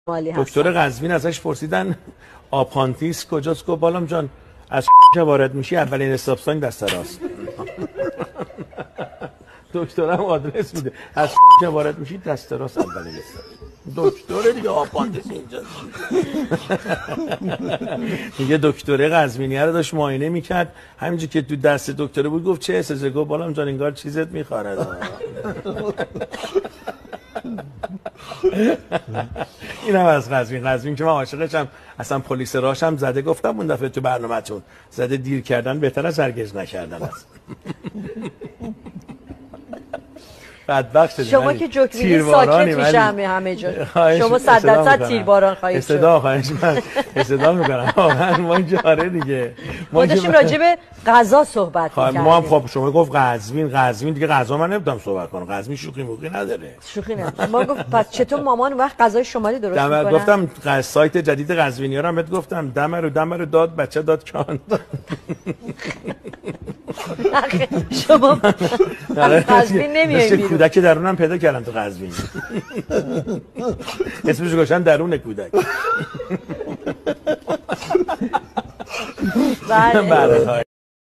دکتر قزوین ازش پرسیدن آپانتیس کجاست؟ گفت بالام جان از که وارد میشی اولین استاپ ساین دست راست. دکترم آدرس میده از که وارد میشی دست راست اولین استاپ. دکتر دیگه آپانتیس اینجا. دیگه دکتر قزوینی رو داشت معاینه میکرد، همینجوری که تو دست دکتر بود گفت چه احساسه؟ گفت بالام جان انگار چیزت میخوره. اینم از قزوین که من عاشقشم، اصلا پلیس راهشم زده، گفتم اون دفعه تو برنامه‌تون زده دیر کردن بهتر از هرگز نکردن است. بدبخت شما که جوکری ساکت میشه همه جا، شما 100% تیرباران خواهید شد. استدلال میکنم واقعا ما اینجا آره دیگه ما داشتیم راجع به غذا صحبت می‌کردیم. ما هم خب شما گفت قزوین دیگه غذا من نمیدونم صحبت کنم، قزوین شوخی موقعی نداره. شوخی نداره. ما گفت پس چطور مامان وقت غذای شمالی درست می‌کنه؟ گفتم سایت جدید قزوینی‌ها رو بهت گفتم، دم رو داد بچه داد کان. شما قزوین نمیایید. کودک درونم پیدا کردم تو قزوین. اسمش گذاشتن درون کودک. بله.